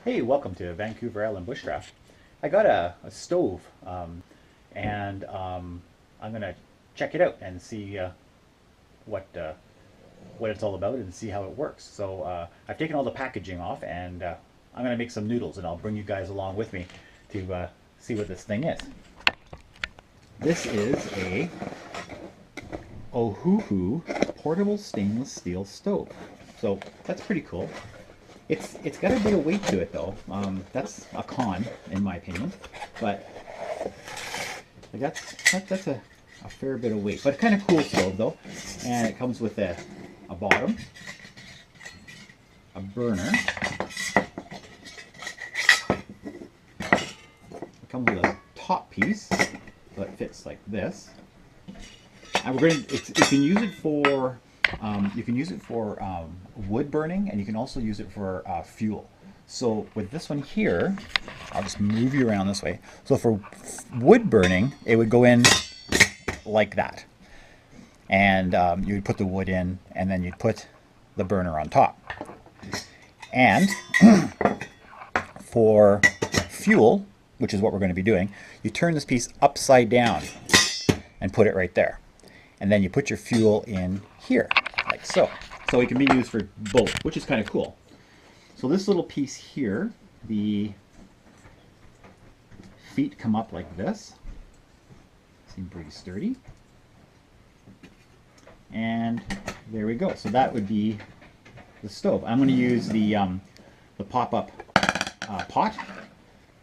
Hey, welcome to Vancouver Island Bushcraft. I got a stove, and I'm gonna check it out and see what uh, what it's all about and see how it works. So I've taken all the packaging off, and I'm gonna make some noodles, and I'll bring you guys along with me to see what this thing is. This is a Ohuhu portable stainless steel stove. So that's pretty cool. It's got a bit of weight to it though. That's a con in my opinion, but that's a fair bit of weight. But kind of cool stove though, and it comes with a bottom, a burner. It comes with a top piece, so it fits like this. And we're going to. You can use it for. Wood burning, and you can also use it for fuel. So with this one here, I'll just move you around this way. So for wood burning, it would go in like that. And you would put the wood in, and then you'd put the burner on top. And for fuel, which is what we're going to be doing, you turn this piece upside down and put it right there. And then you put your fuel in here, like so. So it can be used for both, which is kind of cool. So this little piece here, the feet come up like this. Seem pretty sturdy. And there we go. So that would be the stove. I'm going to use the pop-up pot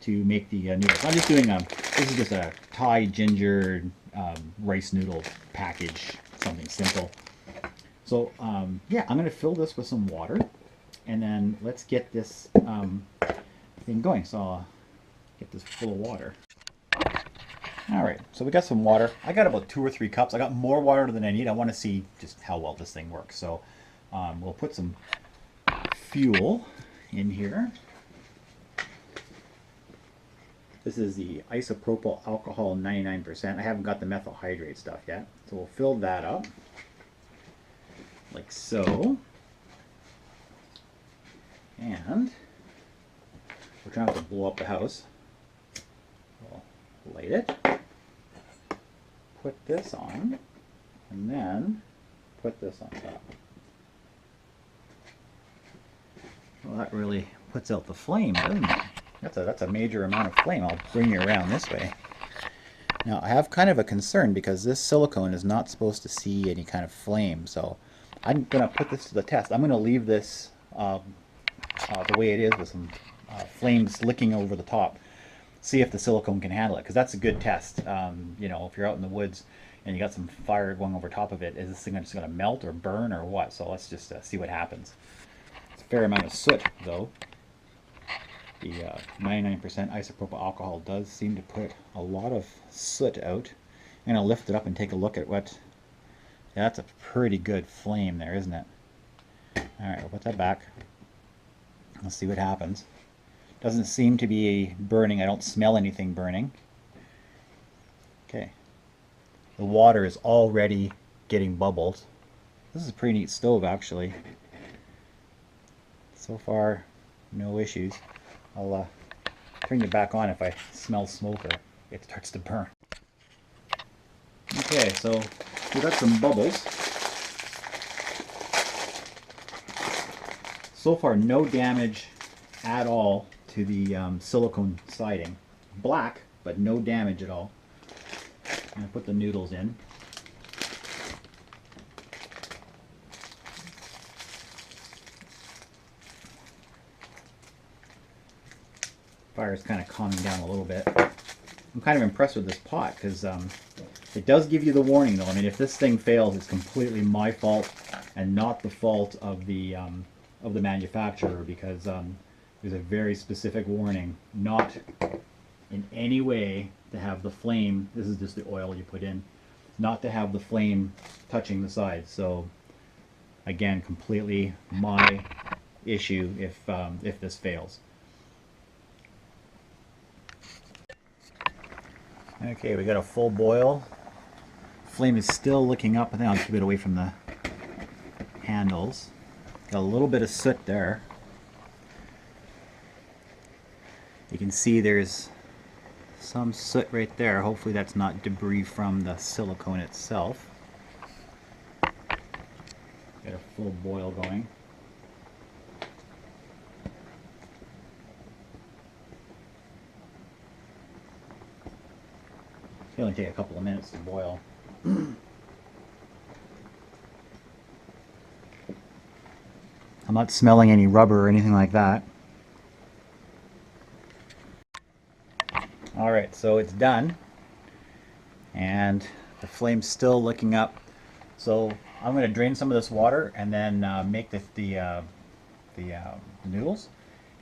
to make the noodles. I'm just doing this is just a Thai ginger rice noodle package, something simple. So yeah, I'm going to fill this with some water, and then let's get this thing going. So I'll get this full of water. All right, so we got some water. I got about 2 or 3 cups. I got more water than I need. I want to see just how well this thing works. So we'll put some fuel in here. This is the isopropyl alcohol 99%. I haven't got the methyl hydrate stuff yet. So we'll fill that up like so. And we're trying not to blow up the house. We'll light it. Put this on. And then put this on top. Well, that really puts out the flame, doesn't it? That's a major amount of flame. I'll bring you around this way. Now I have kind of a concern because this silicone is not supposed to see any kind of flame, so I'm going to put this to the test. I'm going to leave this the way it is with some flames licking over the top. See if the silicone can handle it, because that's a good test. You know, if you're out in the woods and you got some fire going over top of it, is this thing just going to melt or burn or what? So let's just see what happens. It's a fair amount of soot though. The 99% isopropyl alcohol does seem to put a lot of soot out. I'm going to lift it up and take a look at what... Yeah, that's a pretty good flame there, isn't it? Alright, we'll put that back. Let's see what happens. Doesn't seem to be burning. I don't smell anything burning. Okay. The water is already getting bubbles. This is a pretty neat stove, actually. So far, no issues. I'll turn it back on if I smell smoke or it starts to burn. Okay, so we got some bubbles. So far, no damage at all to the silicone siding. Black, but no damage at all. I'm going to put the noodles in. Fire's kind of calming down a little bit. I'm kind of impressed with this pot because it does give you the warning though. I mean, if this thing fails, it's completely my fault and not the fault of the manufacturer, because there's a very specific warning not in any way to have the flame. This is just the oil you put in, not to have the flame touching the sides. So again, completely my issue if this fails. Okay, we got a full boil. Flame is still licking up. I think I'll keep it away from the handles. Got a little bit of soot there. You can see there's some soot right there. Hopefully that's not debris from the silicone itself. Get a full boil going. It'll only take a couple of minutes to boil. I'm not smelling any rubber or anything like that. Alright, so it's done. And the flame's still licking up. So I'm going to drain some of this water and then make the noodles.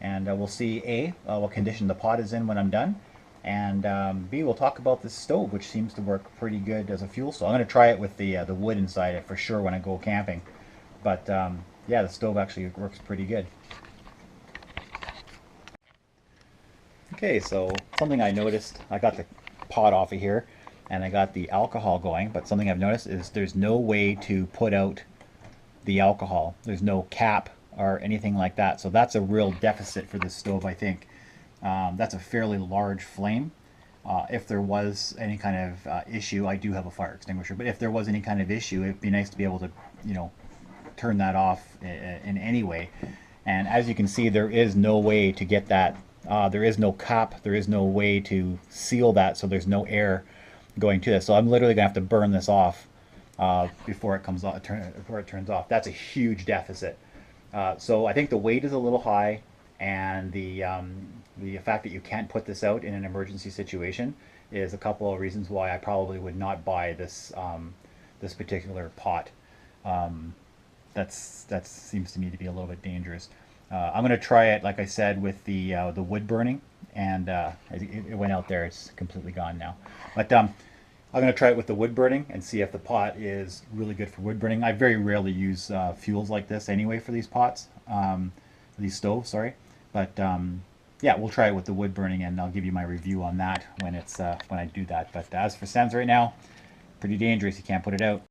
And we'll see A, what condition the pot is in when I'm done. And B, we'll talk about this stove, which seems to work pretty good as a fuel stove. I'm going to try it with the wood inside it for sure when I go camping. But yeah, the stove actually works pretty good. Okay, so something I noticed, I got the pot off of here and I got the alcohol going, but something I've noticed is there's no way to put out the alcohol. There's no cap or anything like that. So that's a real deficit for this stove, I think. That's a fairly large flame. If there was any kind of issue, I do have a fire extinguisher, but if there was any kind of issue, it'd be nice to be able to, you know, turn that off in any way. And as you can see, there is no way to get that. There is no cap. There is no way to seal that, so there's no air going to this. So I'm literally gonna have to burn this off before it comes off, before it turns off. That's a huge deficit. So I think the weight is a little high, and the fact that you can't put this out in an emergency situation is a couple of reasons why I probably would not buy this this particular pot. That seems to me to be a little bit dangerous. I'm going to try it, like I said, with the wood burning, and it went out there. It's completely gone now. But I'm going to try it with the wood burning and see if the pot is really good for wood burning. I very rarely use fuels like this anyway for these pots, these stoves, sorry. But yeah, we'll try it with the wood burning, and I'll give you my review on that when it's when I do that. But as for stands right now, pretty dangerous. You can't put it out.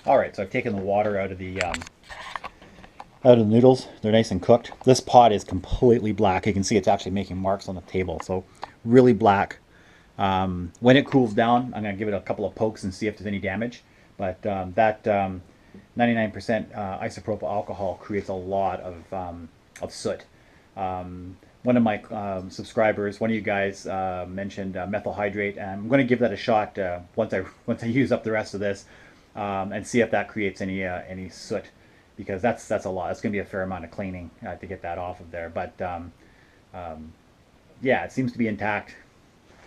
All right, so I've taken the water out of the noodles. They're nice and cooked. This pot is completely black. You can see it's actually making marks on the table, so really black. When it cools down, I'm going to give it a couple of pokes and see if there's any damage. But that 99% isopropyl alcohol creates a lot of soot. One of my subscribers, one of you guys mentioned methyl hydrate, and I'm going to give that a shot once I use up the rest of this, and see if that creates any soot, because that's a lot. It's going to be a fair amount of cleaning to get that off of there. But yeah, it seems to be intact.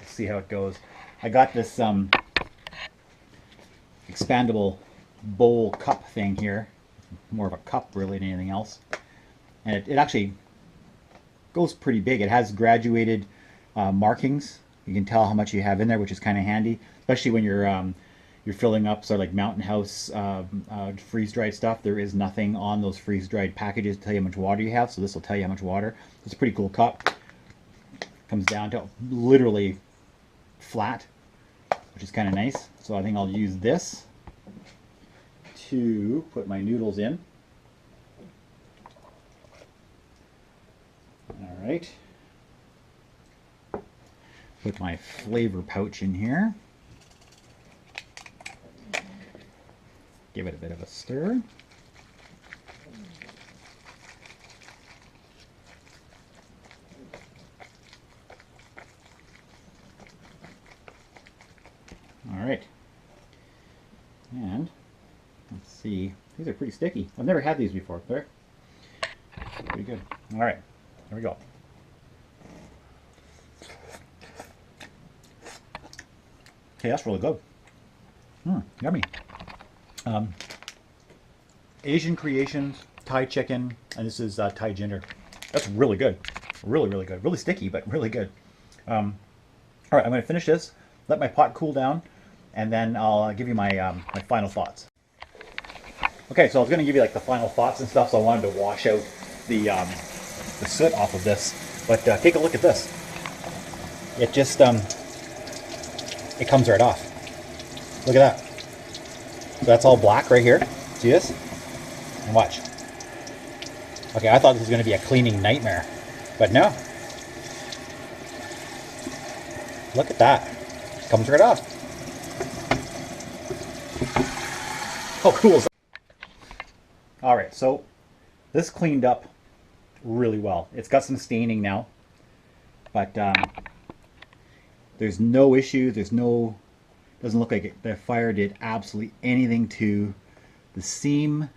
Let's see how it goes. I got this expandable bowl cup thing here, more of a cup really than anything else, and it actually goes pretty big. It has graduated markings. You can tell how much you have in there, which is kind of handy, especially when you're filling up sort of like Mountain House freeze-dried stuff. There is nothing on those freeze-dried packages to tell you how much water you have, so this will tell you how much water. It's a pretty cool cup. Comes down to literally flat, which is kind of nice. So I think I'll use this to put my noodles in. All right. Put my flavor pouch in here. Give it a bit of a stir. All right. And let's see. These are pretty sticky. I've never had these before. They're pretty good. All right. Here we go. Okay, that's really good. Yummy. Asian Creations, Thai chicken, and this is Thai ginger. That's really good. Really, really good. Really sticky, but really good. All right, I'm going to finish this, let my pot cool down, and then I'll give you my my final thoughts. Okay, so I was going to give you like the final thoughts and stuff, so I wanted to wash out the soot off of this. But take a look at this. It just it comes right off. Look at that. So that's all black right here. See this? And watch. Okay, I thought this was going to be a cleaning nightmare, but no. Look at that. Comes right off. How cool is that? All right, so this cleaned up really well. It's got some staining now, but there's no issue. Doesn't look like the fire did absolutely anything to the seam.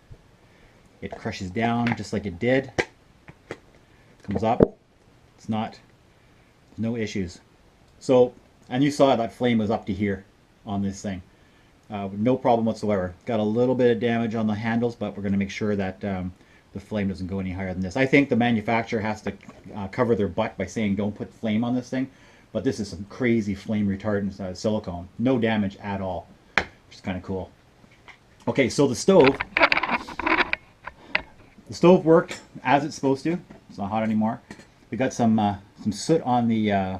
It crushes down just like it did. Comes up. It's not, no issues. So, and you saw that flame was up to here on this thing. No problem whatsoever. Got a little bit of damage on the handles, but we're going to make sure that the flame doesn't go any higher than this. I think the manufacturer has to cover their butt by saying don't put flame on this thing, but this is some crazy flame retardant silicone. No damage at all, which is kind of cool. Okay, so the stove worked as it's supposed to. It's not hot anymore. We got some soot on the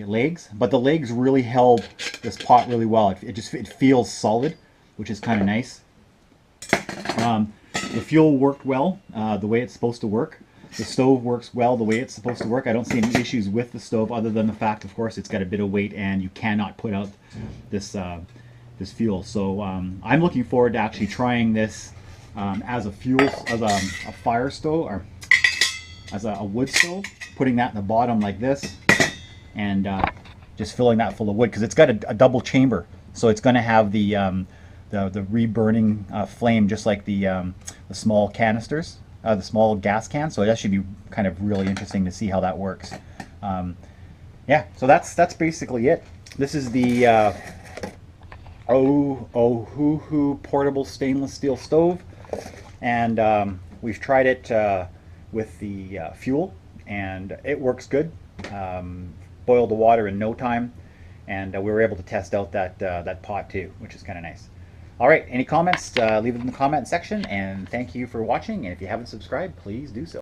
legs, but the legs really held this pot really well. It feels solid, which is kind of nice. The fuel worked well the way it's supposed to work. The stove works well the way it's supposed to work. I don't see any issues with the stove other than the fact, of course, it's got a bit of weight and you cannot put out this this fuel. So I'm looking forward to actually trying this as a fire stove, or as a wood stove, putting that in the bottom like this, and just filling that full of wood, because it's got a double chamber, so it's going to have the reburning flame just like the small canisters, the small gas cans. So that should be kind of really interesting to see how that works. Yeah, so that's basically it. This is the Ohuhu portable stainless steel stove, and we've tried it with the fuel, and it works good. Boiled the water in no time, and we were able to test out that pot too, which is kind of nice. All right, any comments, leave it in the comment section, and thank you for watching, and if you haven't subscribed, please do so.